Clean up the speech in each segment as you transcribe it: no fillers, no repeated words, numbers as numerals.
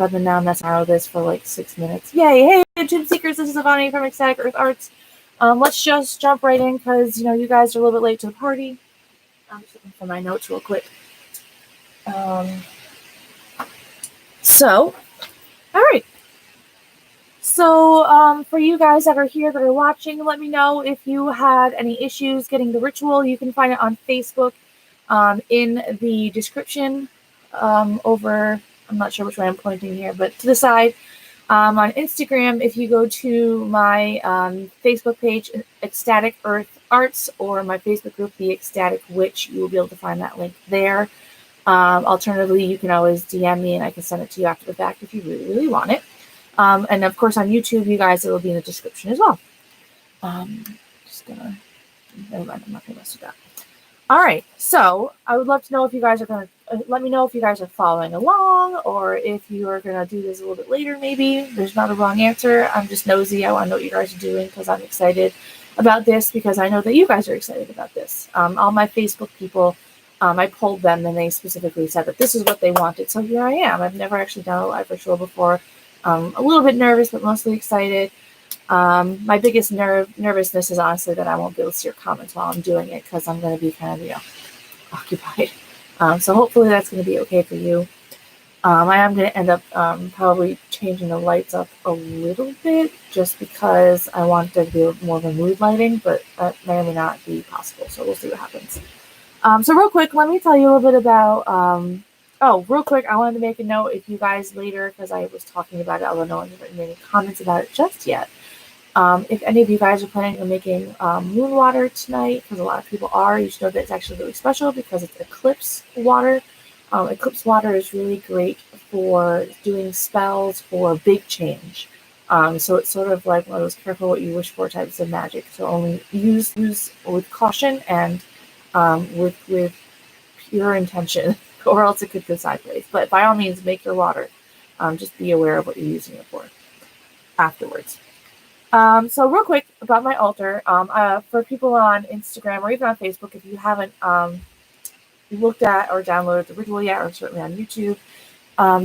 I've been now messing around with this for like 6 minutes. Yay! Hey, Gym Seekers, this is Avani from Ecstatic Earth Arts. Let's just jump right in because, you guys are a little bit late to the party. I'm just looking for my notes real quick. All right. So, for you guys that are here that are watching, let me know if you had any issues getting the ritual. You can find it on Facebook in the description over, I'm not sure which way I'm pointing here, but to the side. On Instagram, if you go to my Facebook page, Ecstatic Earth Arts, or my Facebook group, The Ecstatic Witch, you will be able to find that link there. Alternatively, you can always DM me and I can send it to you after the fact if you really, really want it. And of course, on YouTube, you guys, it will be in the description as well. Never mind, I'm not going to mess with that. All right, so I would love to know if you guys are going to, let me know if you guys are following along or if you are going to do this a little bit later, maybe. There's not a wrong answer. I'm just nosy. I want to know what you guys are doing because I'm excited about this because I know that you guys are excited about this. All my Facebook people, I polled them and they specifically said that this is what they wanted. So here I am. I've never actually done a live ritual before. A little bit nervous, but mostly excited. My biggest nervousness is honestly that I won't be able to see your comments while I'm doing it because I'm going to be kind of, occupied. So hopefully that's going to be okay for you. I am going to end up probably changing the lights up a little bit just because I want there to be more of a mood lighting, but that may or may not be possible. So we'll see what happens. So real quick, let me tell you a little bit about, real quick, I wanted to make a note if you guys later, because I was talking about it, although no one's written any comments about it just yet. If any of you guys are planning on making moon water tonight, because a lot of people are, you should know that it's actually really special because it's eclipse water. Eclipse water is really great for doing spells for big change. So it's sort of like one of those careful what you wish for types of magic. So only use with caution and with pure intention, or else it could go sideways. But by all means, make your water. Just be aware of what you're using it for afterwards. So real quick about my altar, for people on Instagram or even on Facebook, if you haven't looked at or downloaded the ritual yet, or certainly on YouTube,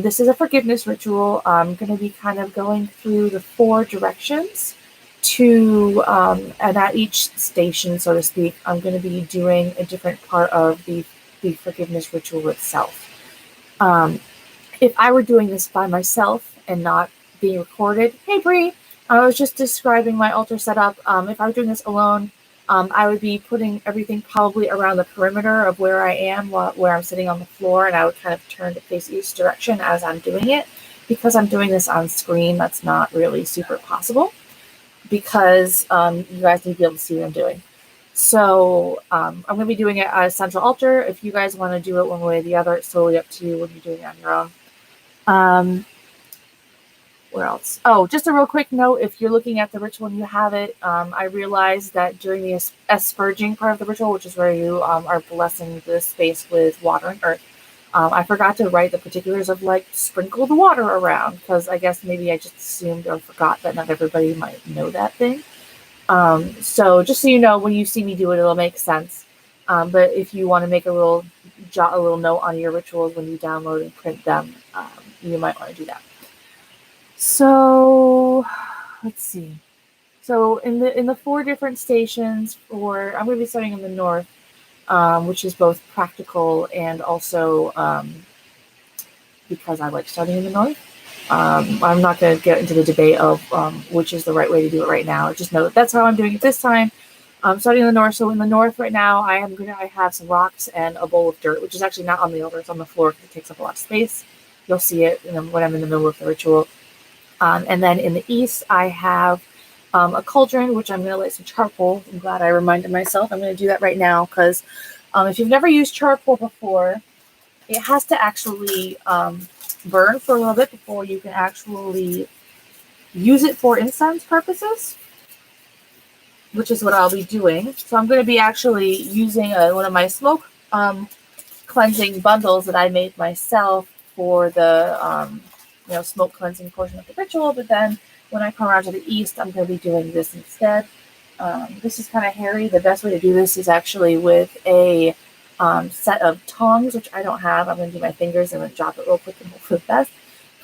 this is a forgiveness ritual. I'm going to be kind of going through the 4 directions to, and at each station, so to speak, I'm going to be doing a different part of the forgiveness ritual itself. If I were doing this by myself and not being recorded, hey Bree, I was just describing my altar setup. If I were doing this alone, I would be putting everything probably around the perimeter of where I am, where I'm sitting on the floor, and I would kind of turn to face each direction as I'm doing it. Because I'm doing this on screen, that's not really super possible because you guys need to be able to see what I'm doing. So I'm going to be doing it at a central altar. If you guys want to do it one way or the other, it's totally up to you when you're doing it on your own. Where else? Oh, just a real quick note, if you're looking at the ritual and you have it, I realized that during the asperging part of the ritual, which is where you are blessing the space with water and earth, I forgot to write the particulars of sprinkle the water around, because I guess maybe I just assumed or forgot that not everybody might know that thing. So just so you know, when you see me do it, it'll make sense. But if you want to make a little note on your rituals when you download and print them, you might want to do that. So let's see. So in the 4 different stations, I'm going to be starting in the north, which is both practical and also because I like starting in the north. I'm not going to get into the debate of which is the right way to do it right now. Just know that that's how I'm doing it this time. I'm starting in the north. So in the north right now, I have some rocks and a bowl of dirt, which is actually not on the altar. It's on the floor because it takes up a lot of space. You'll see it when I'm in the middle of the ritual. And then in the east, I have a cauldron, which I'm going to light some charcoal. I'm glad I reminded myself. I'm going to do that right now because if you've never used charcoal before, it has to actually burn for a little bit before you can actually use it for incense purposes, which is what I'll be doing. So I'm going to be actually using one of my smoke cleansing bundles that I made myself for the smoke cleansing portion of the ritual, but then when I come around to the east, I'm going to be doing this instead. This is kind of hairy. The best way to do this is actually with a set of tongs, which I don't have. I'm going to do my fingers and then drop it real quick and hope for the best.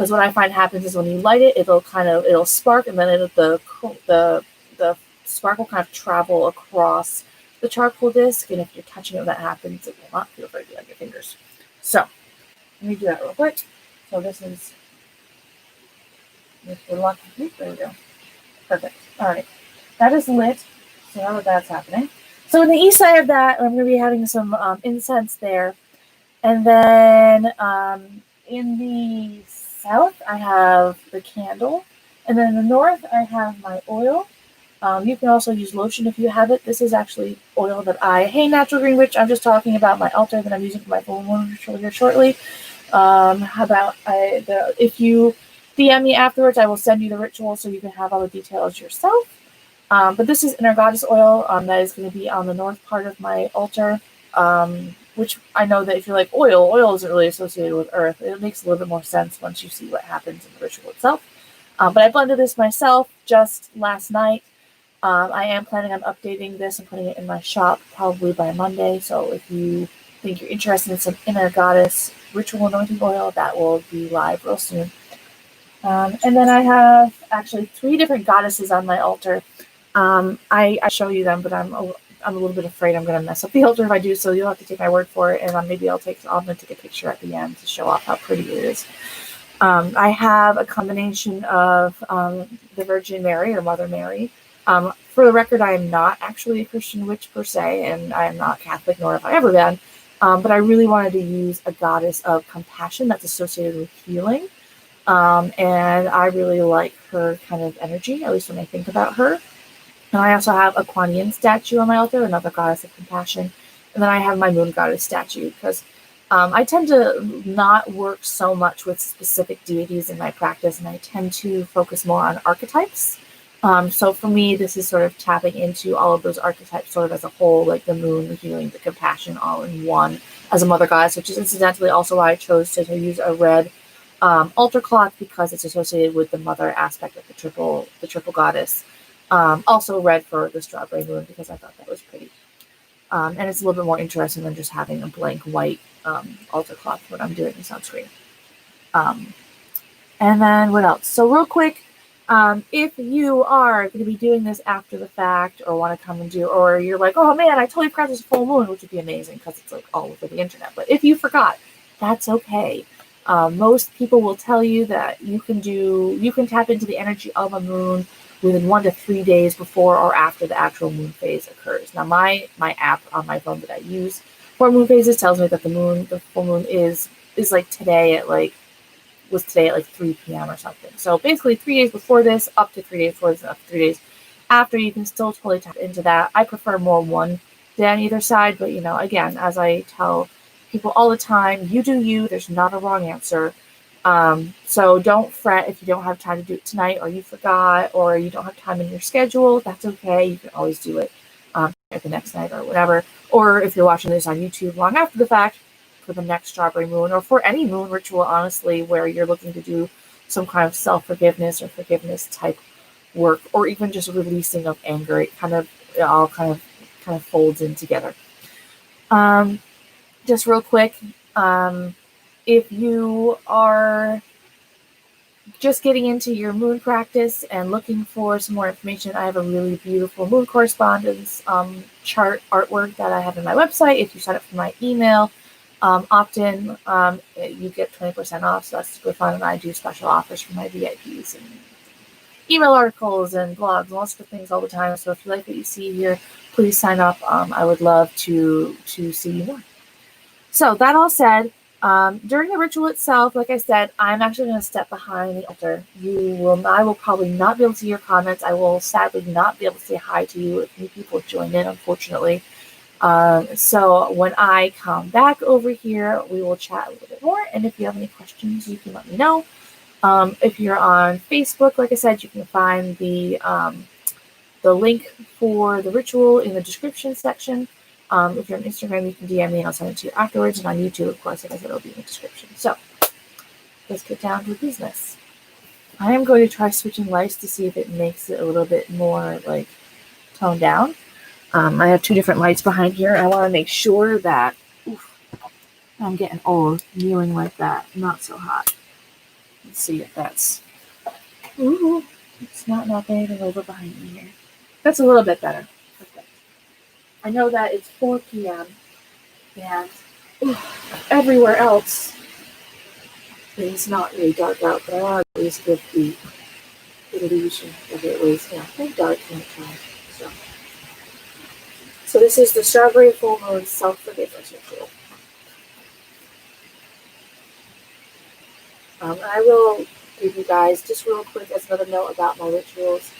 Because what I find happens is when you light it, it'll spark, and then the spark will kind of travel across the charcoal disc. And if you're touching it when that happens, it will not feel very good on your fingers. So let me do that real quick. So this is the lucky. There we go. Perfect. All right, that is lit. So now that's happening. So on the east side of that, I'm going to be having some incense there. And then in the south, I have the candle. And then in the north, I have my oil. You can also use lotion if you have it. This is actually oil that hey, Natural Green Witch, I'm just talking about my altar that I'm using for my full moon ritual here shortly. If you DM me afterwards, I will send you the ritual so you can have all the details yourself. But this is Inner Goddess oil that is going to be on the north part of my altar. Which I know that if you're like oil isn't really associated with earth. It makes a little bit more sense once you see what happens in the ritual itself. But I blended this myself just last night. I am planning on updating this and putting it in my shop probably by Monday. So if you think you're interested in some Inner Goddess ritual anointing oil, that will be live real soon. And then I have actually 3 different goddesses on my altar. I show you them, but I'm a little bit afraid I'm going to mess up the altar if I do, so you'll have to take my word for it, and maybe I'm going to take a picture at the end to show off how pretty it is. I have a combination of the Virgin Mary or Mother Mary. For the record, I am not actually a Christian witch per se, and I am not Catholic, nor have I ever been, but I really wanted to use a goddess of compassion that's associated with healing, and I really like her kind of energy, at least when I think about her. And I also have a Kuan Yin statue on my altar, another goddess of compassion. And then I have my moon goddess statue because I tend to not work so much with specific deities in my practice, and I tend to focus more on archetypes. So for me, this is sort of tapping into all of those archetypes sort of as a whole, like the moon, the healing, the compassion, all in one as a mother goddess, which is incidentally also why I chose to use a red altar cloth, because it's associated with the mother aspect of the triple goddess. Also red for the strawberry moon because I thought that was pretty. And it's a little bit more interesting than just having a blank white altar cloth when I'm doing this on screen. And then what else? So real quick, if you are going to be doing this after the fact or want to come and do, or you're like, oh man, I totally forgot this full moon, which would be amazing because it's like all over the internet. But if you forgot, that's okay. Most people will tell you that you can tap into the energy of a moon within 1 to 3 days before or after the actual moon phase occurs. Now, my app on my phone that I use for moon phases tells me that the full moon is like today at like 3 p.m. or something. So basically 3 days before this, up to 3 days before this, and up to 3 days after, you can still totally tap into that. I prefer more one day on either side, but again, as I tell people all the time, you do you. There's not a wrong answer. So don't fret if you don't have time to do it tonight, or you forgot, or you don't have time in your schedule. That's okay. You can always do it at the next night or whatever. Or if you're watching this on YouTube long after the fact, for the next strawberry moon, or for any moon ritual, honestly, where you're looking to do some kind of self-forgiveness or forgiveness type work, or even just releasing of anger, it all kind of folds in together. Just real quick, if you are just getting into your moon practice and looking for some more information, I have a really beautiful moon correspondence chart artwork that I have in my website. If you sign up for my email, opt-in, you get 20% off, so that's super fun. And I do special offers for my VIPs and email articles and blogs and lots of things all the time. So if you like what you see here, please sign up. I would love to see you more. So that all said, during the ritual itself, like I said, I'm actually going to step behind the altar. I will probably not be able to see your comments. I will sadly not be able to say hi to you if new people join in, unfortunately. So when I come back over here, we will chat a little bit more. And if you have any questions, you can let me know. If you're on Facebook, like I said, you can find the link for the ritual in the description section. If you're on Instagram, you can DM me and I'll send it to you afterwards. And on YouTube, of course, like I said, it'll be in the description. So let's get down to business. I am going to try switching lights to see if it makes it a little bit more like toned down. I have 2 different lights behind here. I want to make sure that I'm getting old, kneeling like that, not so hot. Let's see if that's. Ooh, it's not anything over behind me here. That's a little bit better. Perfect. I know that it's 4 p.m. and everywhere else it's not really dark out, but I want to at least give the illusion of it was, pretty dark in the time. So this is the Strawberry Full Moon Self-Forgiveness Ritual. I will give you guys, just real quick as another note about my rituals.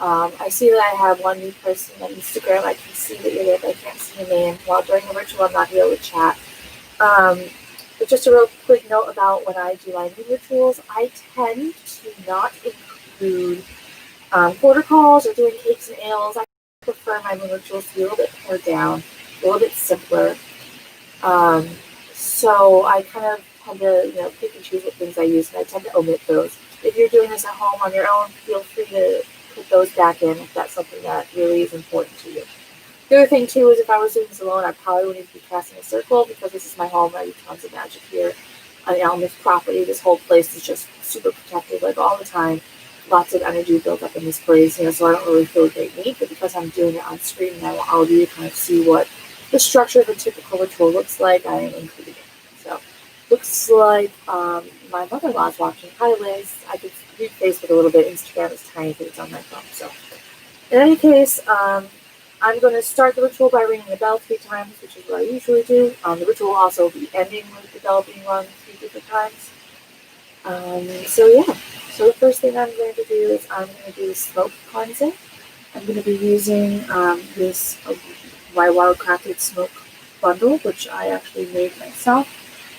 I see that I have one new person on Instagram. I can see that you're there, but I can't see your name. While during the ritual, I'm not here to chat. But just a real quick note about when I do my moon rituals, I tend to not include quarter calls or doing cakes and ales. I prefer my moon rituals to be a little bit pared down, a little bit simpler. So I kind of tend to, pick and choose what things I use, and I tend to omit those. If you're doing this at home on your own, feel free to put those back in if that's something that really is important to you. The other thing too is if I was doing this alone, I probably wouldn't be casting a circle because this is my home. I do tons of magic here on Elm's property. This whole place is just super protected, like all the time. Lots of energy built up in this place, so I don't really feel a great need. But because I'm doing it on screen and I want all of you to kind of see what the structure of a typical ritual looks like, I am including it. So looks like my mother-in-law's watching. Hi, Liz. I could read Facebook a little bit. Instagram is tiny because it's on my phone. So in any case, I'm going to start the ritual by ringing the bell 3 times, which is what I usually do. The ritual will also be ending with the bell being rung 3 different times. So the first thing I'm going to do is I'm going to do the smoke cleansing. I'm going to be using this my Wildcrafted smoke bundle, which I actually made myself.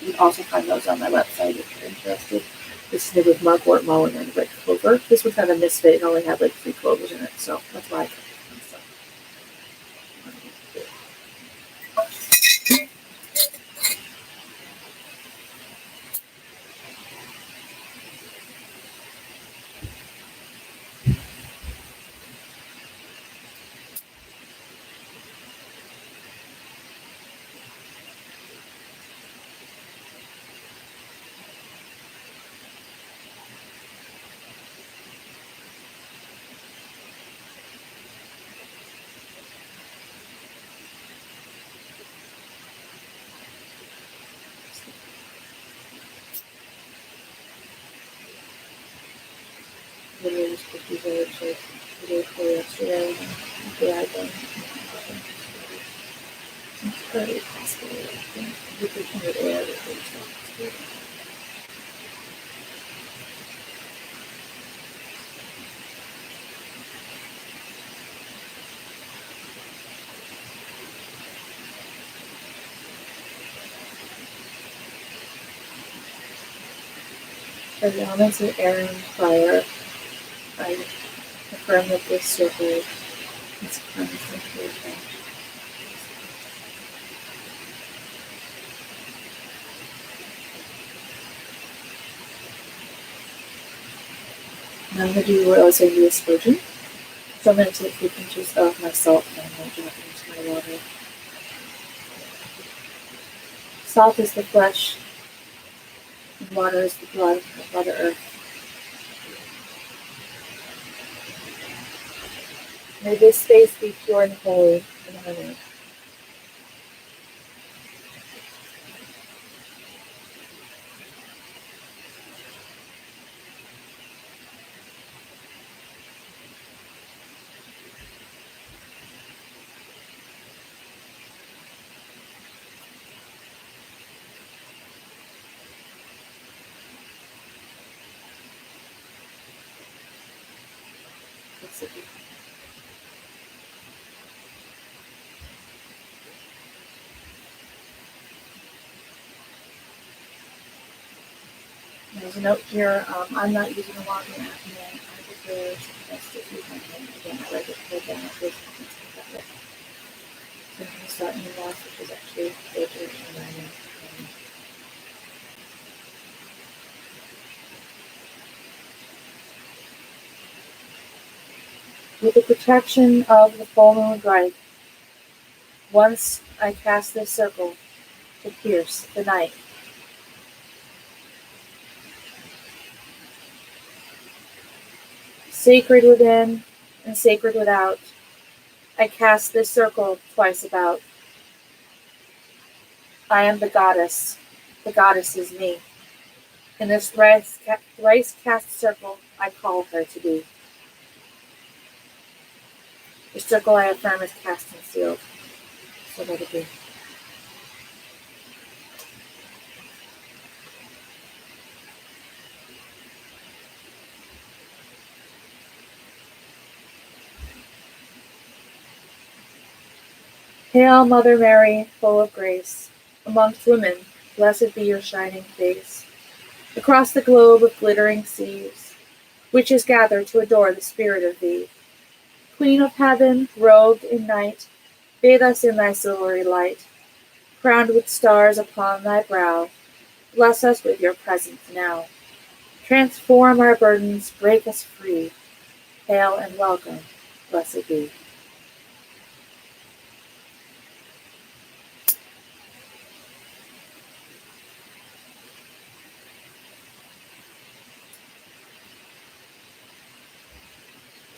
You can also find those on my website if you're interested. This is made with mugwort, mullein, and red clover. This one's kind of a misfit. It only had like 3 clovers in it, so that's why I kept it myself. Videos, cookies, or like video for yesterday. Yeah, I done. It's very possible. You could turn it air. For the elements of air and fire, I affirm that this circle is constantly attached. Now I'm going to do what I was saying to the aspersion. So I'm going to take 3 pinches of my salt and I'm going to drop it into my water. Salt is the flesh, and water is the blood of Mother Earth. May this space be pure and holy in harmony. There's a note here. I'm not using a logging app yet. I prefer suggest to use my phone. Again, I like it to go down at this point. So I'm going to start new loss, which is actually filtered and running. With the protection of the full moon bright, once I cast this circle to pierce the night, Sacred within and sacred without, I cast this circle twice about. I am the goddess is me. In this thrice cast circle, I call her to be. The circle I affirm is cast and sealed, so let it be. Hail, Mother Mary, full of grace, amongst women, blessed be your shining face. Across the globe of glittering seas, witches gather to adore the spirit of thee. Queen of heaven, robed in night, bathe us in thy silvery light. Crowned with stars upon thy brow, bless us with your presence now. Transform our burdens, break us free. Hail and welcome, blessed be.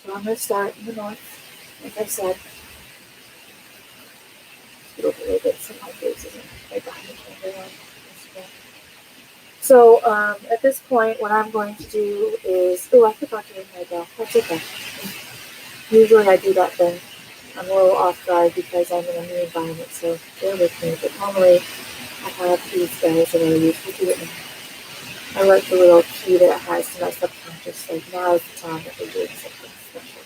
So I'm going to start in the north, like I said. A little bit from my face, isn't it? Right behind the camera. So at this point, what I'm going to do is, I forgot to ring my bell. That's okay. Usually I do that thing. I'm a little off guard because I'm in a new environment, so bear with me. But normally I have these guys that I use to do it now. I like the little key that it has to my subconscious. Like now is the time that we're doing something special.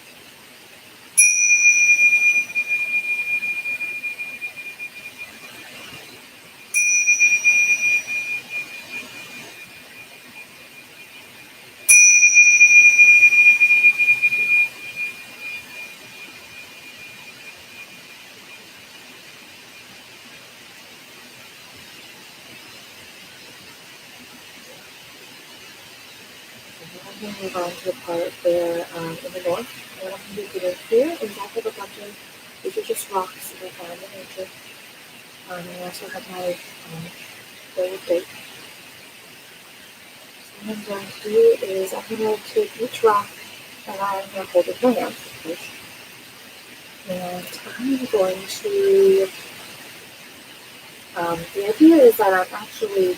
I'm going to move on to the part where in the north, what I'm going to be doing here is I have a bunch of, these are just rocks that I found in nature. I also have my gold plate. So what I'm going to do is I'm going to take each rock and I'm going to hold it in my hands, of course. And I'm going to, the idea is that I'm actually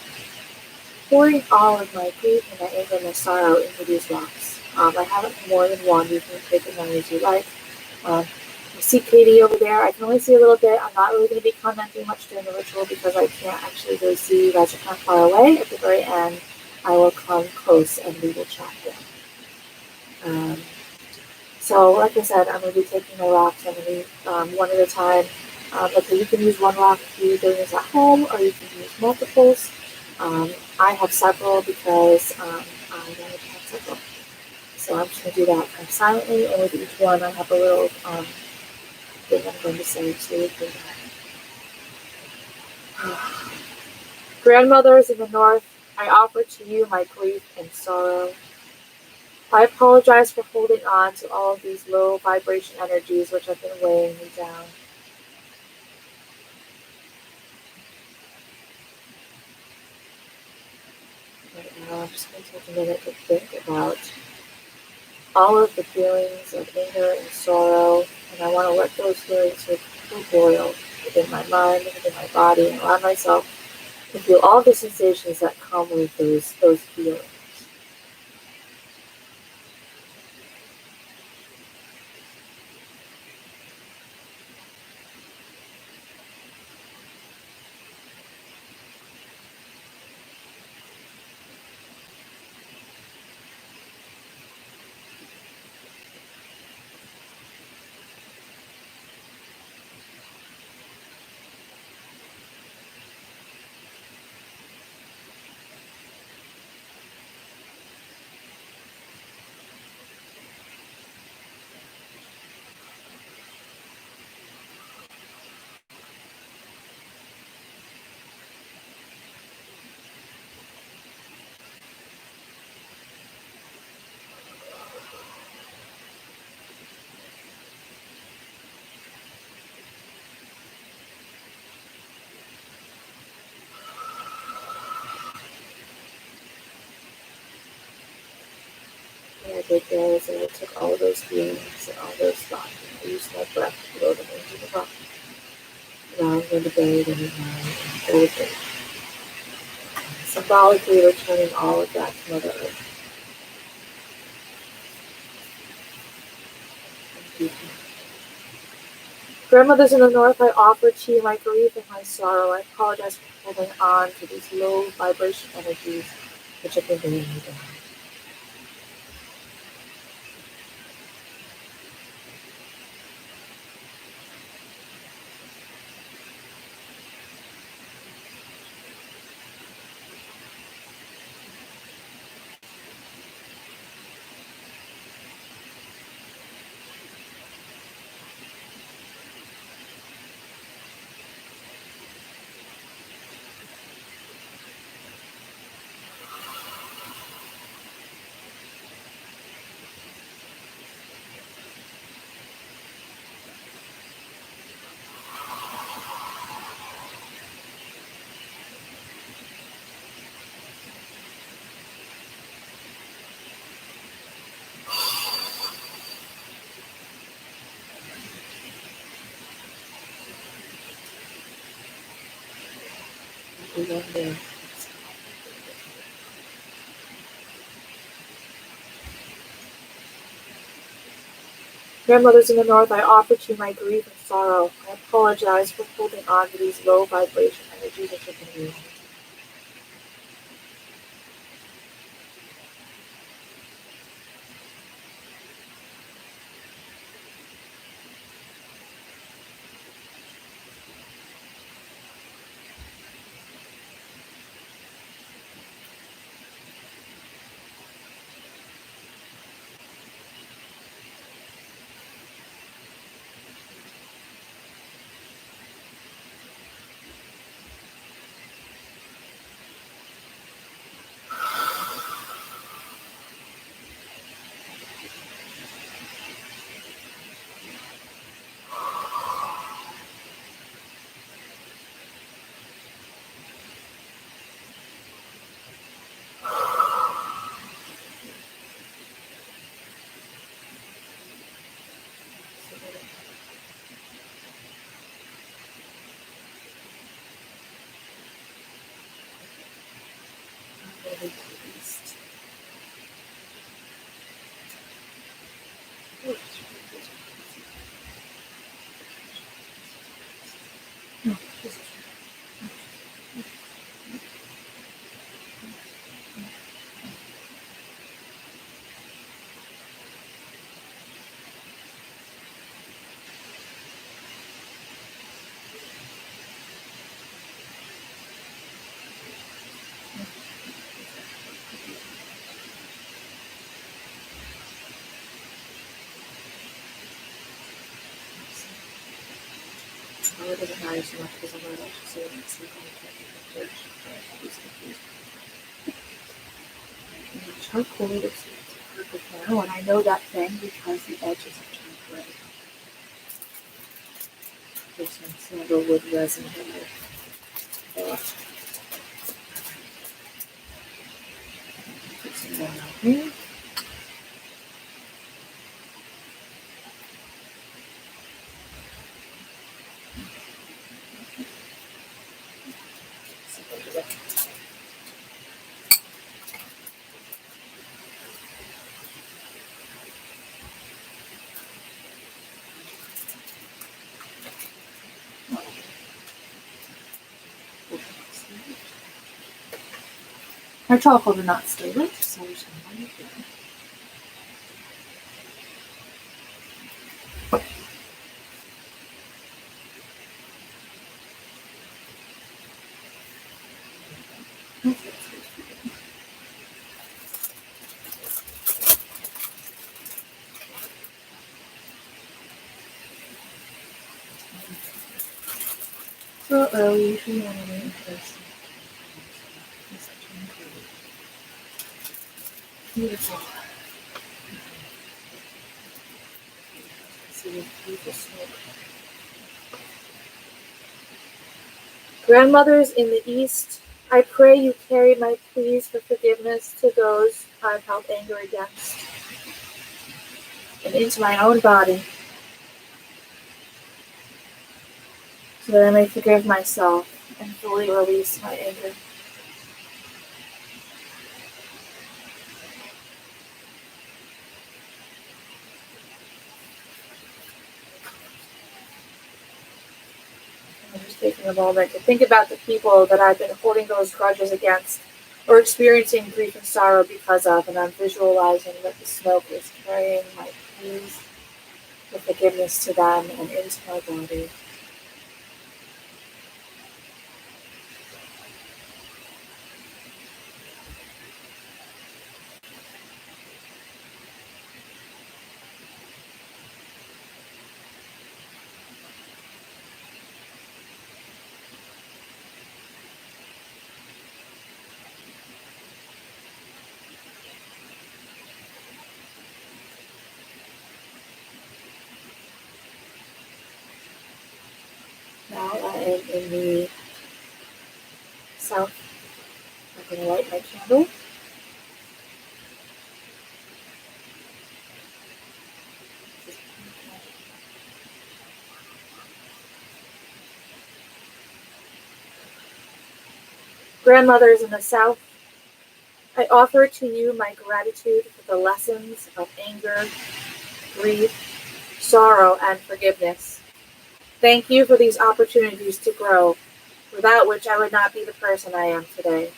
pouring all of my grief and my anger and my sorrow into these rocks. I have more than one. You can take as many as you like. I see Katie over there. I can only see a little bit. I'm not really going to be commenting much during the ritual because I can't actually really see. You guys are kind of far away. At the very end, I will come close and we will chat there. So, like I said, I'm going to be taking my rocks. I'm going to be one at a time. Okay, you can use one rock if you're doing this at home, or you can use multiples. I have several because I wanted to have several. So I'm just going to do that silently, and with each one I have a little thing I'm going to say to that. Grandmothers in the north, I offer to you my grief and sorrow. I apologize for holding on to all of these low vibration energies which have been weighing me down. Right now, I'm just going to take a minute to think about all of the feelings of anger and sorrow, and I want to let those feelings sort of boil within my mind, within my body, and allow myself to feel all the sensations that come with those feelings. I did this, and I took all those feelings and all those thoughts, and I used my breath to blow them into the rock. Now I'm going to bury them in my old grave, symbolically returning all of that to Mother Earth. Grandmothers in the north, I offer to you my grief and my sorrow. I apologize for holding on to these low vibration energies which have been weighing me down. Grandmothers in the north, I offer to you my grief and sorrow. I apologize for holding on to these low vibration energies which have been weighing me down. It doesn't matter so much because I'm not actually saying it's like on the church. Charcoal looks perfect now, and I know that thing because the edges are turned gray. There's some sandalwood resin here. Put some more out here. Our charcoal did not stay lit, so we're just going to let it go. So early, usually when we're in person. Beautiful. See the beautiful smoke. Grandmothers in the East, I pray you carry my pleas for forgiveness to those I've held anger against. and into my own body, so that I may forgive myself and fully release my anger. I'm just taking a moment to think about the people that I've been holding those grudges against or experiencing grief and sorrow because of, and I'm visualizing that the smoke is carrying my peace, the forgiveness to them and into my body. Now I am in the south. I'm going to light my candle. Grandmothers in the south, I offer to you my gratitude for the lessons of anger, grief, sorrow, and forgiveness. Thank you for these opportunities to grow, without which I would not be the person I am today.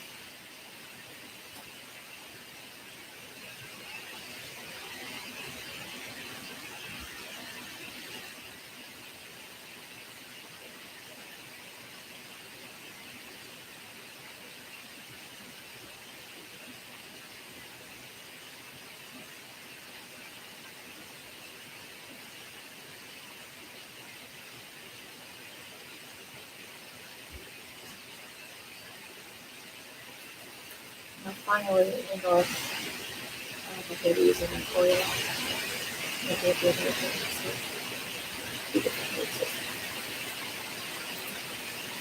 And finally, in the north, I'm going to be using an oil. Maybe a bit of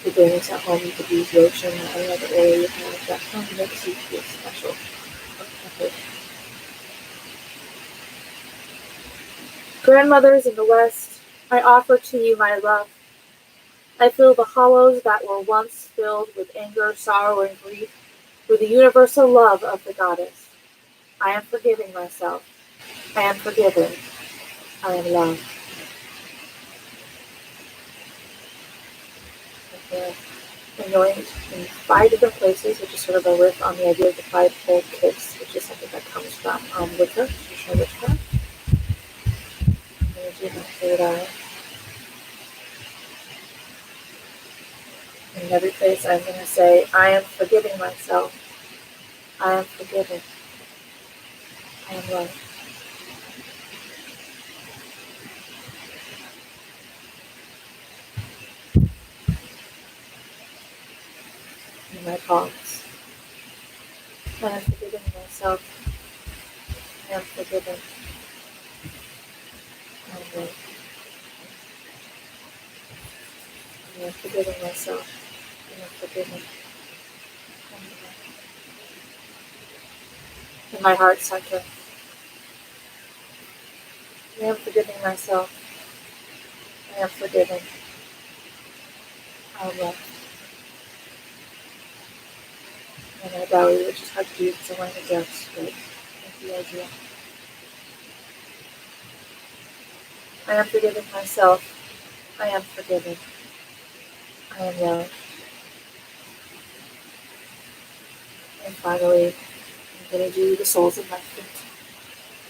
If you're doing this at home, you could use lotion or any other oil you have that kind of makes you feel special. Okay. Grandmothers in the west, I offer to you my love. I fill the hollows that were once filled with anger, sorrow, and grief with the universal love of the goddess. I am forgiving myself. I am forgiven. I am loved. Okay. I'm going in 5 different places, which is sort of a riff on the idea of the 5-fold kiss, which is something that comes from Wicca, traditional witchcraft. I'm going to do my third eye. In every place, I'm going to say, I am forgiving myself. I am forgiven. I am loved. In my palms, I am forgiving myself. I am forgiven. I am loved. I am forgiving myself. I am forgiven. I am loved. In my heart center, I am forgiving myself. I am forgiven. I am loved. In my belly, which is hard to do because I'm wearing a dress, but that's the idea. I am forgiving myself. I am forgiven. I am loved. And finally, I'm going to do the soles of my feet.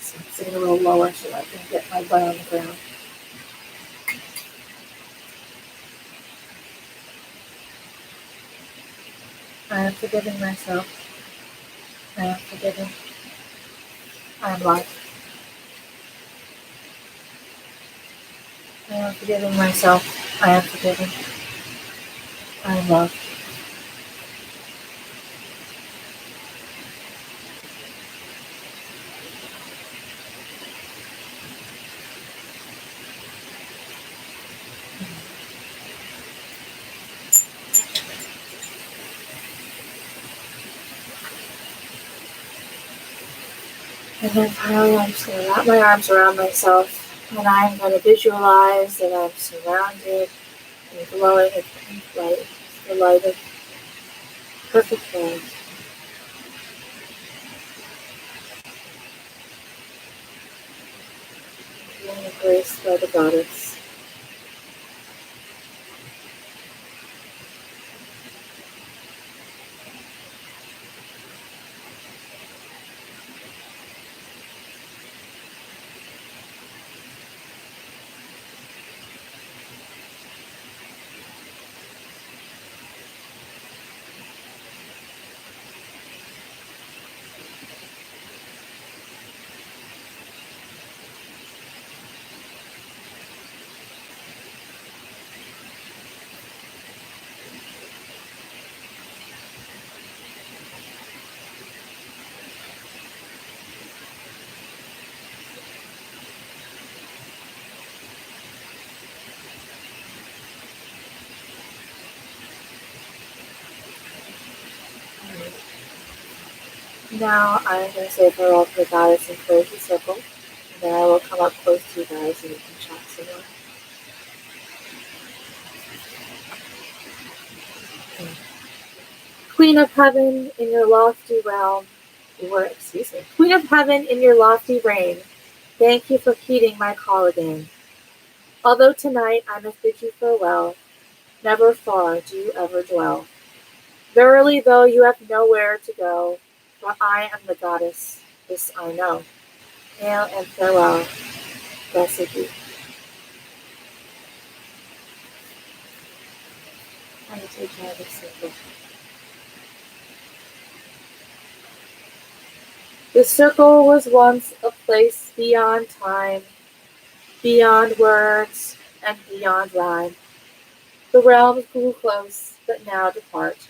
So I'm sitting a little lower so I can get my butt on the ground. I am forgiving myself. I am forgiven. I am loved. I am forgiving myself. I am forgiven. I am loved. And then finally, I'm just going to wrap my arms around myself, and I'm going to visualize that I'm surrounded and glowing with pink light, the light of perfect love. Being embraced by the goddess. Now I'm going to say farewell to the goddess and close the circle. And then I will come up close to you guys and we can chat some more. Queen of Heaven, in your lofty realm, Queen of Heaven, in your lofty reign, thank you for heeding my call again. Although tonight I must bid you farewell, never far do you ever dwell. Verily, though you have nowhere to go, for I am the goddess, this I know. Hail and farewell, blessed be. I will take care of this circle. The circle was once a place beyond time, beyond words, and beyond rhyme. The realms grew close, but now depart,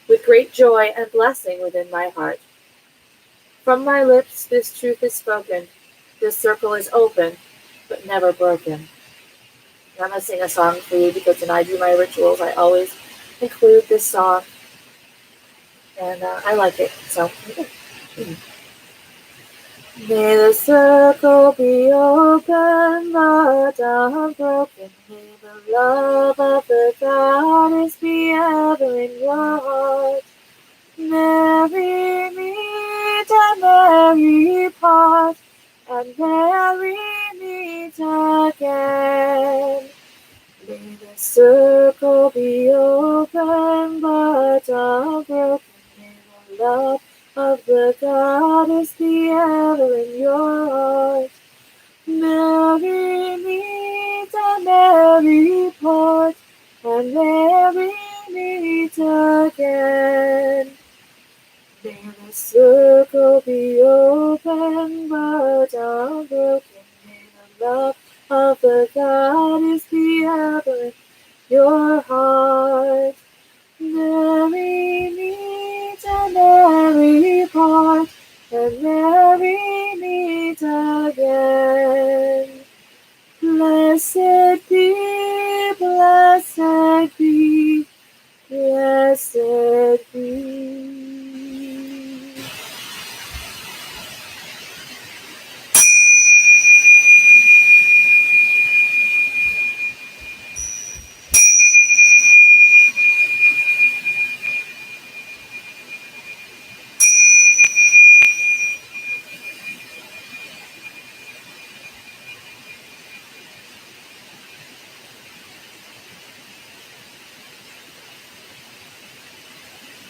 with great joy and blessing within my heart. From my lips this truth is spoken, this circle is open, but never broken. And I'm going to sing a song for you because when I do my rituals, I always include this song, and I like it, so. May the circle be open, but unbroken. May the love of the goddess be ever in your heart. Merry meet and merry part, and merry meet again. May the circle be open, but unbroken. May the love of the goddess be ever in your heart. Merry meet and merry part, and merry meet again. May the circle be open, but unbroken. May the love of the goddess be ever in your heart. Merry meet and merry part, and merry meet again. Blessed be, blessed be, blessed be.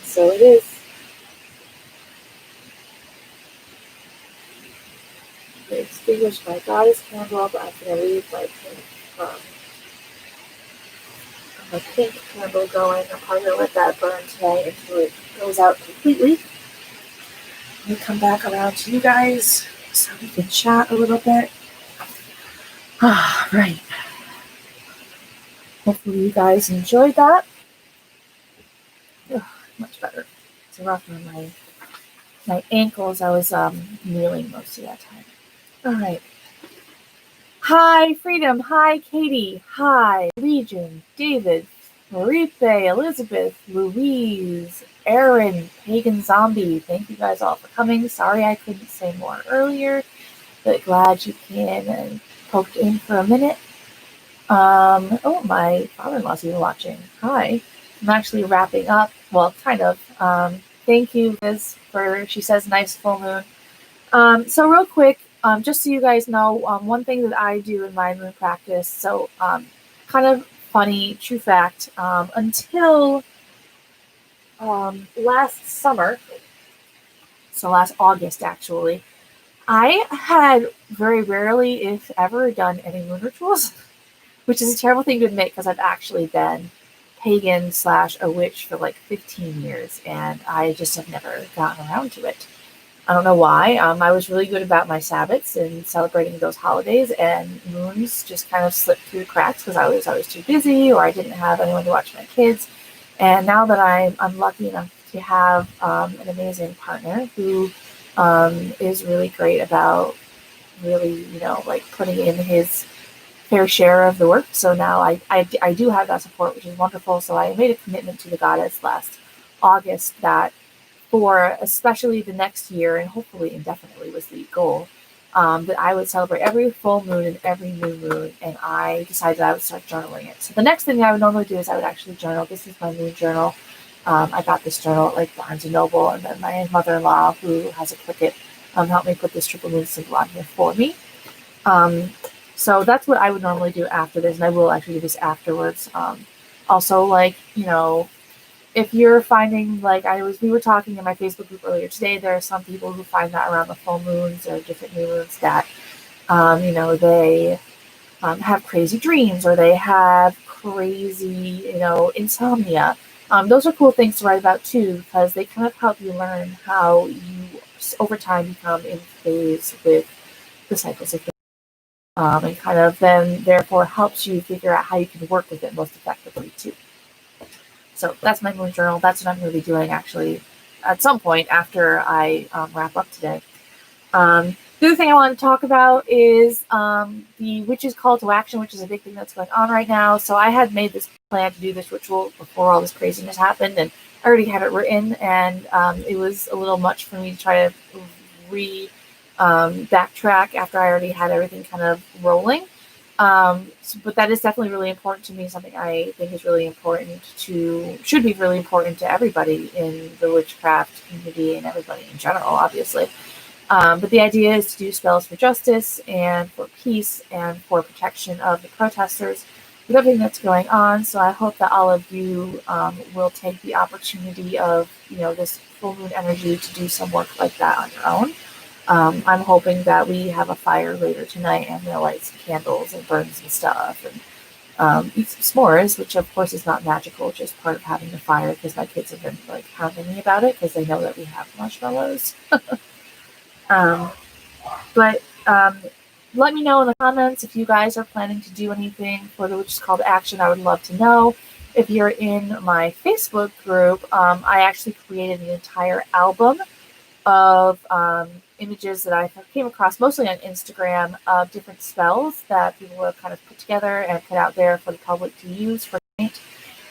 So it is. I extinguished my goddess candle, but I'm going to leave my pink candle going. I'm probably going to let that burn today until it goes out completely. Let me come back around to you guys so we can chat a little bit. Right. Hopefully you guys enjoyed that. Much better. It's rough on my ankles. I was kneeling most of that time. All right. Hi, Freedom. Hi, Katie. Hi, Legion. David. Maripe, Elizabeth, Louise, Aaron, Pagan Zombie. Thank you guys all for coming. Sorry I couldn't say more earlier, but glad you came and poked in for a minute. Oh, my father-in-law's even watching. Hi. I'm actually wrapping up. Well, kind of. Thank you, Liz, she says nice full moon. So real quick, just so you guys know, one thing that I do in my moon practice, so kind of funny, true fact, until last summer, so last August actually, I had very rarely, if ever, done any moon rituals, which is a terrible thing to admit because I've actually been pagan / a witch for like 15 years and I just have never gotten around to it. I don't know why. I was really good about my Sabbats and celebrating those holidays, and moons just kind of slipped through the cracks because I was too busy or I didn't have anyone to watch my kids. And now that I'm lucky enough to have an amazing partner who is really great about really, like putting in his fair share of the work. So now I do have that support, which is wonderful. So I made a commitment to the goddess last August that for especially the next year and hopefully indefinitely was the goal, that I would celebrate every full moon and every new moon, and I decided I would start journaling it. So the next thing I would normally do is I would actually journal. This is my moon journal. I got this journal at like Barnes and Noble, and then my mother-in-law, who has a Cricut, helped me put this triple moon symbol on here for me. So that's what I would normally do after this, and I will actually do this afterwards. Also, like, if you're finding, like we were talking in my Facebook group earlier today, there are some people who find that around the full moons or different new moons that, they have crazy dreams or they have crazy, insomnia. Those are cool things to write about too, because they kind of help you learn how you, over time, become in phase with the cycles of and kind of then therefore helps you figure out how you can work with it most effectively too. So that's my moon journal. That's what I'm going to be doing actually at some point after I wrap up today. The other thing I want to talk about is the witch's call to action, which is a big thing that's going on right now. So I had made this plan to do this ritual before all this craziness happened, and I already had it written, and it was a little much for me to try to backtrack after I already had everything kind of rolling. But that is definitely really important to me, something I think is really important should be really important to everybody in the witchcraft community and everybody in general, obviously. But the idea is to do spells for justice and for peace and for protection of the protesters with everything that's going on. So I hope that all of you will take the opportunity of, this full moon energy to do some work like that on your own. I'm hoping that we have a fire later tonight and we'll light some candles and burn some stuff and eat some s'mores, which of course is not magical, just part of having the fire because my kids have been like hounding me about it because they know that we have marshmallows. But let me know in the comments if you guys are planning to do anything for the Witch's Call to Action. I would love to know. If you're in my Facebook group, I actually created an entire album of images that I came across mostly on Instagram of different spells that people have kind of put together and put out there for the public to use for night.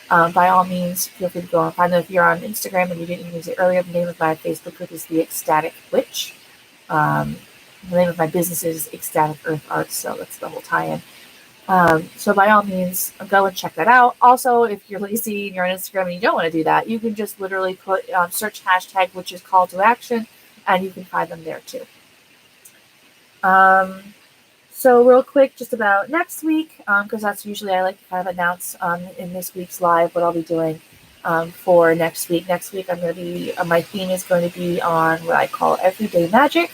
By all means, feel free to go and find them. If you're on Instagram and you didn't use it earlier, the name of my Facebook group is The Ecstatic Witch. The name of my business is Ecstatic Earth Arts, so that's the whole tie-in. So by all means, go and check that out. Also, if you're lazy and you're on Instagram and you don't want to do that, you can just literally put search hashtag Witch's Call to Action, and you can find them there too. So real quick, just about next week, because that's usually I like to kind of announce in this week's live what I'll be doing for next week. Next week, I'm going to be my theme is going to be on what I call everyday magic.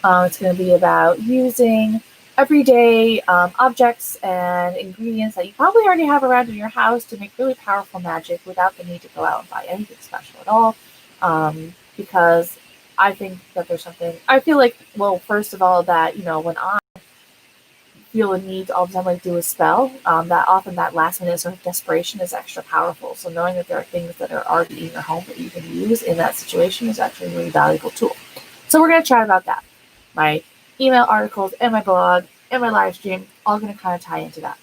It's going to be about using everyday objects and ingredients that you probably already have around in your house to make really powerful magic without the need to go out and buy anything special at all. Because I think that there's something, I feel like, well, first of all, that, when I feel a need to all the time like do a spell, that often that last minute sort of desperation is extra powerful. So knowing that there are things that are already in your home that you can use in that situation is actually a really valuable tool. So we're going to chat about that. My email articles and my blog and my live stream, all going to kind of tie into that.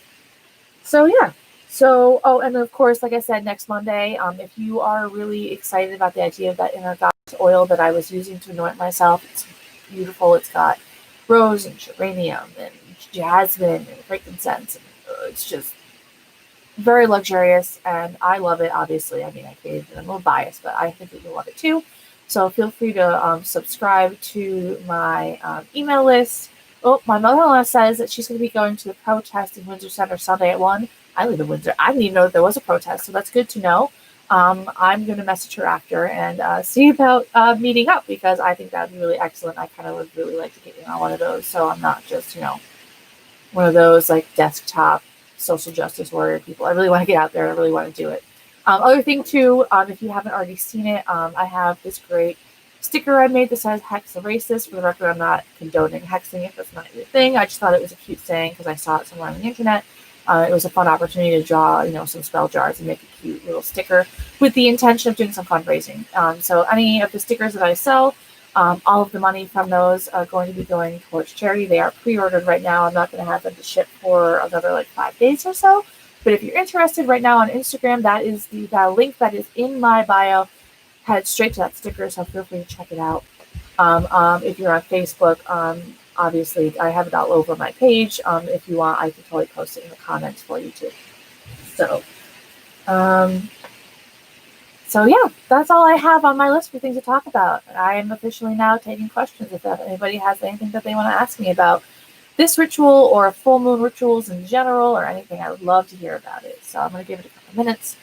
So yeah, So, oh, and of course, like I said, next Monday, if you are really excited about the idea of that inner goddess oil that I was using to anoint myself, it's beautiful. It's got rose and geranium and jasmine and frankincense. And, it's just very luxurious, and I love it. Obviously, I mean, I created it. I'm a little biased, but I think that you'll love it too. So feel free to subscribe to my email list. Oh, my mother-in-law says that she's going to be going to the protest in Windsor Center Sunday at 1. I live in Windsor. I didn't even know that there was a protest, so that's good to know. I'm going to message her after and see about meeting up, because I think that would be really excellent. I kind of would really like to get in on one of those, so I'm not just, one of those like desktop social justice warrior people. I really want to get out there. I really want to do it. Other thing too, if you haven't already seen it, I have this great sticker I made that says "Hex the Racist." For the record, I'm not condoning hexing if that's not your thing. I just thought it was a cute saying because I saw it somewhere on the internet. It was a fun opportunity to draw, some spell jars and make a cute little sticker with the intention of doing some fundraising. So any of the stickers that I sell, all of the money from those are going to be going towards charity. They are pre-ordered right now. I'm not going to have them to ship for another like 5 days or so. But if you're interested right now on Instagram, that is the link that is in my bio. Head straight to that sticker, so feel free to check it out. If you're on Facebook, obviously I have it all over my page. If you want, I can totally post it in the comments for you too. So, so yeah, that's all I have on my list for things to talk about. I am officially now taking questions if anybody has anything that they want to ask me about this ritual or full moon rituals in general or anything. I would love to hear about it. So I'm going to give it a couple minutes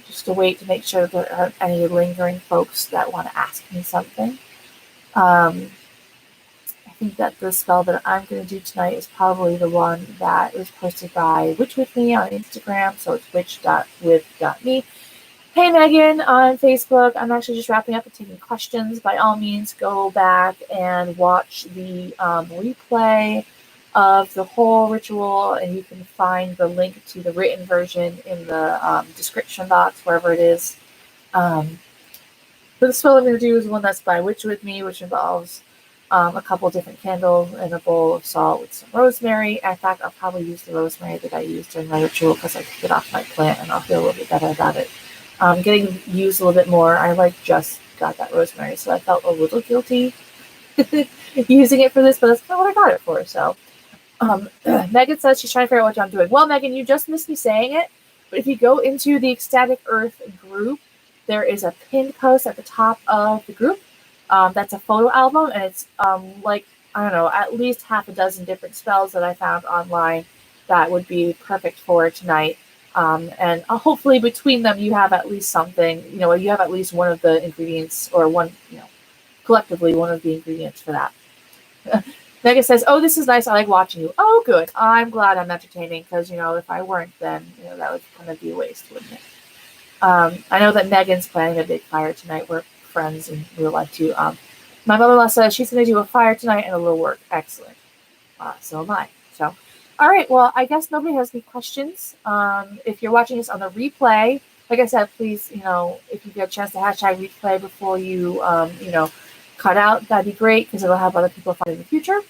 just to wait to make sure there aren't any lingering folks that want to ask me something. I think that the spell that I'm going to do tonight is probably the one that was posted by Witch With Me on Instagram. So it's witch.with.me. Hey Megan on Facebook. I'm actually just wrapping up and taking questions. By all means, go back and watch the replay of the whole ritual, and you can find the link to the written version in the description box, wherever it is. But the spell I'm going to do is one that's by Witch With Me, which involves a couple different candles and a bowl of salt with some rosemary. In fact, I'll probably use the rosemary that I used during my ritual because I took it off my plant and I'll feel a little bit better about it. Getting used a little bit more. I just got that rosemary, so I felt a little guilty using it for this, but that's kind of what I got it for. So Megan says she's trying to figure out what I'm doing. Well, Megan, you just missed me saying it, but if you go into the Ecstatic Earth group, there is a pinned post at the top of the group. That's a photo album, and it's like, I don't know, at least half a dozen different spells that I found online that would be perfect for tonight. And hopefully between them, you have at least something, you have at least one of the ingredients or one, collectively one of the ingredients for that. Megan says, oh, this is nice. I like watching you. Oh, good. I'm glad I'm entertaining because, if I weren't, then, that would kind of be a waste, wouldn't it? I know that Megan's planning a big fire tonight. We're friends in real life too. My mother-in-law says she's going to do a fire tonight and a little work. Excellent. So am I. So, all right. Well, I guess nobody has any questions. If you're watching this on the replay, like I said, please, if you get a chance to hashtag replay before you, cut out, that'd be great because it'll help other people find in the future.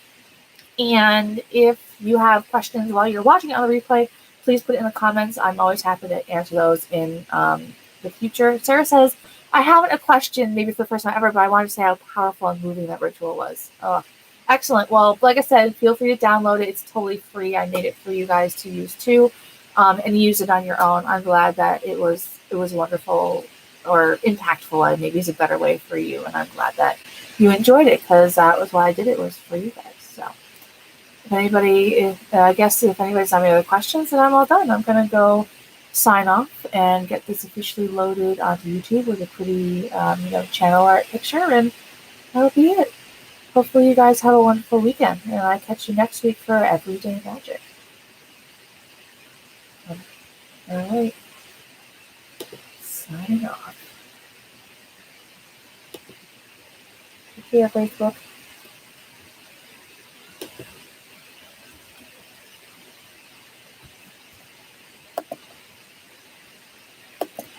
And if you have questions while you're watching it on the replay, please put it in the comments. I'm always happy to answer those in the future. Sarah says, I haven't a question, maybe for the first time ever, but I wanted to say how powerful and moving that ritual was. Oh, excellent. Well, like I said, feel free to download it. It's totally free. I made it for you guys to use too, and use it on your own. I'm glad that it was wonderful or impactful. Maybe is a better way for you, and I'm glad that you enjoyed it because that was why I did it, was for you guys. So if anybody's not any other questions, then I'm all done. I'm going to go sign off and get this officially loaded onto YouTube with a pretty, channel art picture, and that'll be it. Hopefully you guys have a wonderful weekend, and I catch you next week for Everyday Magic. All right. Signing off. Take care, Facebook.